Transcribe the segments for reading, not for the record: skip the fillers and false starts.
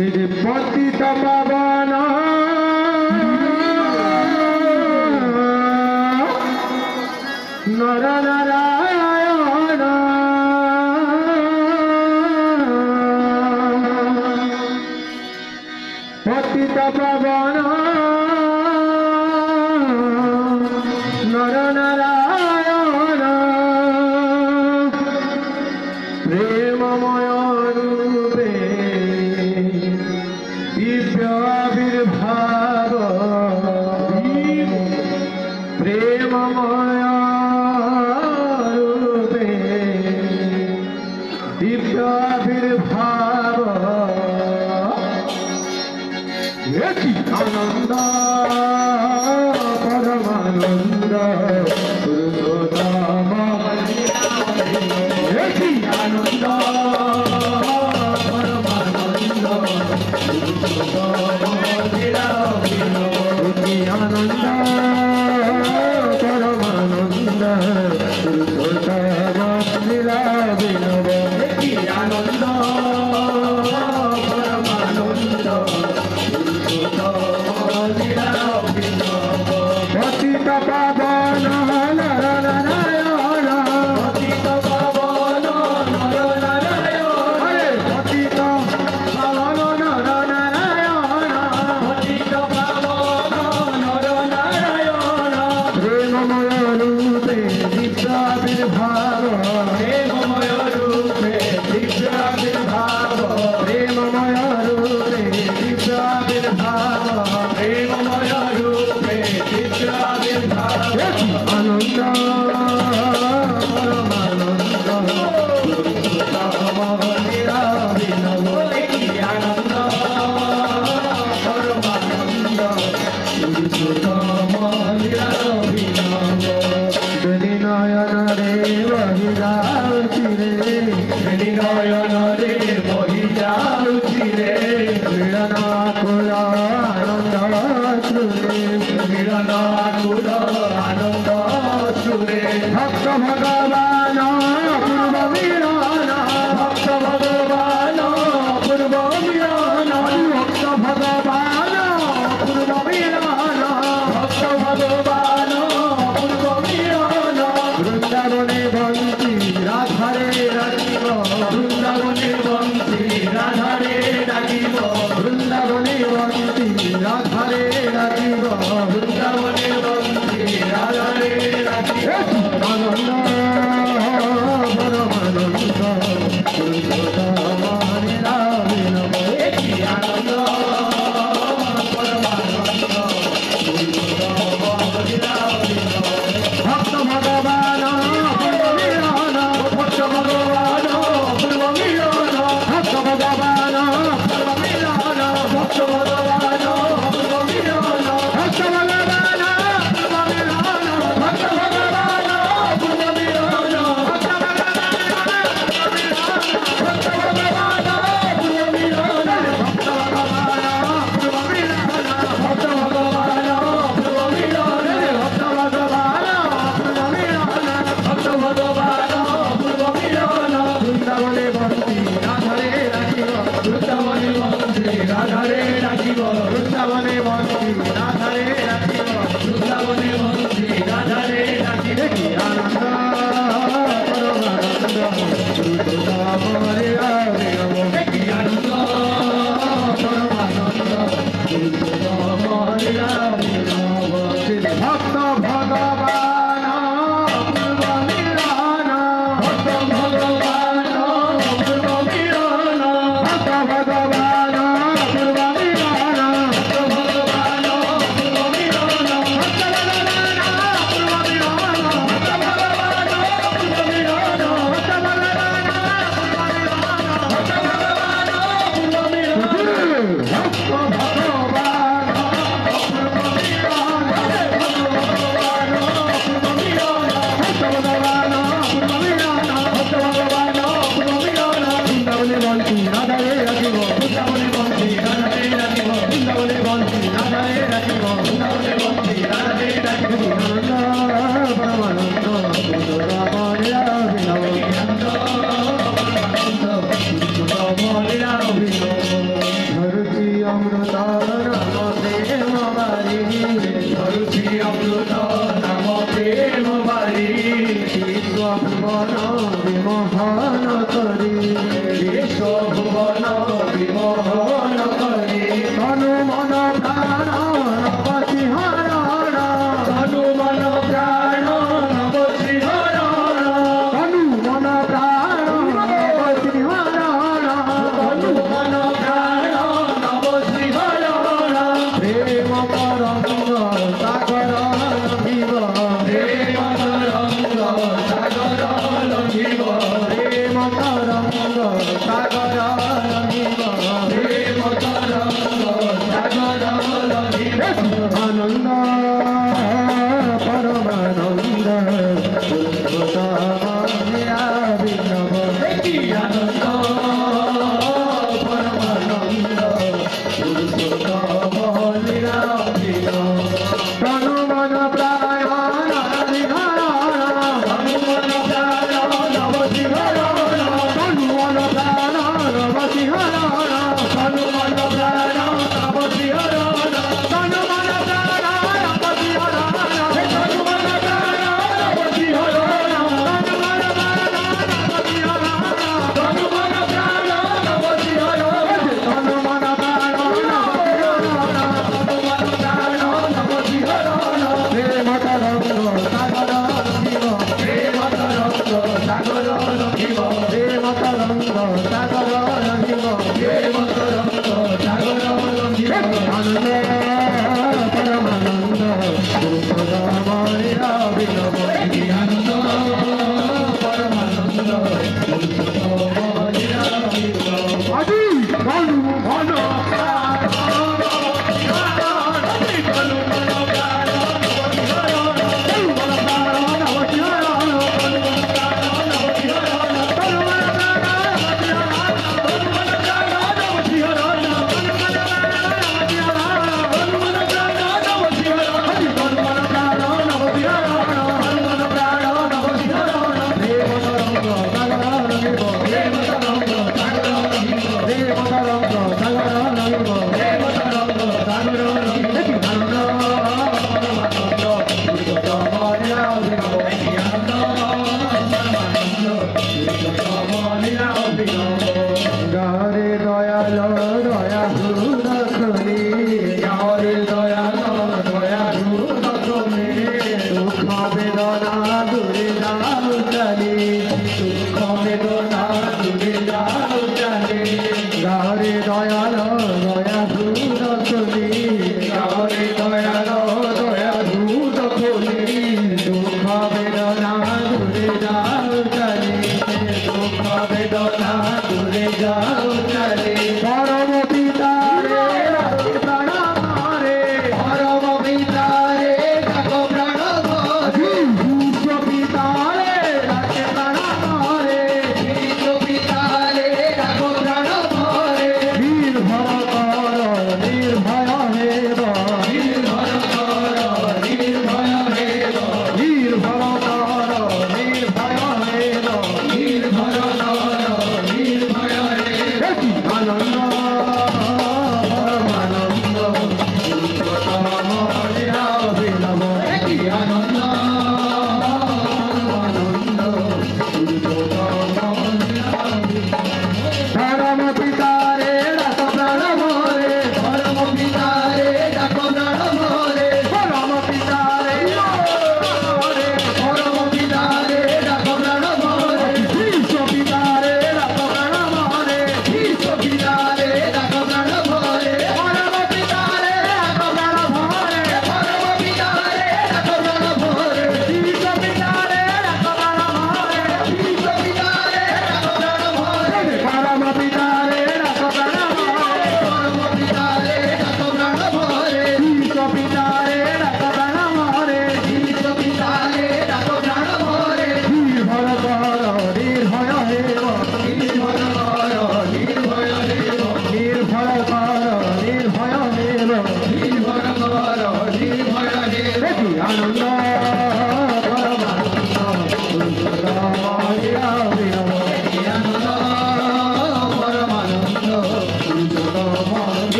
श्री पतित पावन नर नारायण पतित पावन नर नारायण प्रेममय रूपे दिव्याविर्भाव प्रेममय रूपे दिव्याविर्भाव आनंद परमानंद पुरुषोत्तम आनंद परमानंद पुरुषोत्तम आनंद परमानंद पुरुषोत्तम लीला विनव आनंद परमानंद पतित पावन नर नारायण पतित पावन नर नारायण पतित पावन नर नारायण पतित पावन नर नारायण प्रेममय रूपे दिव्याविर्भाव प्रेममय रूपे दिव्याविर्भाव प्रेममय रूपे दिव्याविर्भाव प्रेममय रूपे दिव्याविर्भाव आनंद परमानंद पुरुषोत्तम लीला विनव आनंद परमानंद पुरुषोत्तम लीला विनव बेली नयन रे बहि जाउछि रे बेली नयन रे बहि जाउछि रे मिलन कुल आनंद श्रुरे मिलन कुल आनंद श्रुरे भक्त भगवान पूर्व मिलन भक्त भगवान पूर्व मिलन भक्त भगवान पूर्व मिलन भक्त भगवान पूर्व मिलन वृंदावने बंसी राधारे राखिब वृंदावने बंसी राधारे राखिब वृंदावने बंसी राधारे राखिब वृंदावने बंसी राधारे राखिब आनंद परमानंद पुरुषोत्तम लीला विनव आनंद परमानंद पुरुषोत्तम लीला विनव भक्त भगवान पूर्व मिलन भक्त भगवान पूर्व मिलन भक्त भगवान पूर्व मिलन भक्त भगवान पूर्व मिलन भक्त भगवान पूर्व मिलन भक्त भगवान पूर्व मिलन भक्त भगवान पूर्व मिलन भक्त भगवान पूर्व मिलन भक्त भगवान पूर्व मिलन भक्त भगवान पूर्व मिलन भक्त भगवान पूर्व मिलन वृंदावने बंसी राधारे राखिब वृंदावने बंसी राधारे राखिब वृंदावने बंसी राधारे राखिब वृंदावने बंसी राधारे राखिब आनंद परमानंद पुरुषोत्तम लीला विनव आनंद परमानंद पुरुषोत्तम लीला विनव भक्त भगवान पूर्व मिलन भक्त भगवान पूर्व मिलन भक्त भगवान पूर्व বিমোহন করে তনু মন প্রাণ নবসি হরণ তনু মন প্রাণ নবসি হরণ তনু মন প্রাণ নবসি হরণ তনু মন প্রাণ নবসি হরণ প্রেম তরঙ্গ সাগর লঙ্ঘিব প্রেম তরঙ্গ সাগর লঙ্ঘিব প্রেম তরঙ্গ সাগর লঙ্ঘিব প্রেম তরঙ্গ সাগর লঙ্ঘিব আনন্দ পরমানন্দ বিনব আনন্দ পরমানন্দ তনু মন প্রাণ নবসি হরণ তনু মন প্রাণ নবসি হরণ তনু মন প্রাণ নবসি হরণ তনু মন প্রাণ নবসি হরণ তনু মন প্রাণ নবসি হরণ তনু মন প্রাণ নবসি হরণ তনু মন প্রাণ নবসি হরণ তনু মন প্রাণ নবসি হরণ তনু মন প্রাণ নবসি হরণ প্রেম তরঙ্গ সাগর লঙ্ঘিব প্রেম তরঙ্গ সাগর লঙ্ঘিব প্রেম তরঙ্গ সাগর লঙ্ঘিব প্রেম তরঙ্গ সাগর লঙ্ঘিব আনন্দ পরমানন্দ গুরুপদময়া বিনব আনন্দ পরমানন্দ গুরুপদময়া বিনব আদি ঘন ঘন গারে দয়াল দয়া হুদকলি গারে দয়াল দয়া হুদকলি দুঃখ বেদনা দূরে যাও চলি দুঃখ বেদনা দূরে যাও চলি গারে দয়াল দয়া হুদকলি গারে দয়াল দয়া হুদকলি দুঃখ বেদনা দূরে যাও চলি দুঃখ বেদনা দূরে যাও চলে পরম পিতারে রাখে প্রাণ মারে পরম পিতারে রাখো প্রাণ মারে বিশ্ব পিতারে রাখে প্রাণ মারে বিশ্ব পিতারে রাখো প্রাণ মারে নির্ভয় কর নির্ভয় হে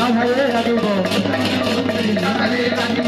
রাধায়ে লাগিব রাধায়ে লাগিব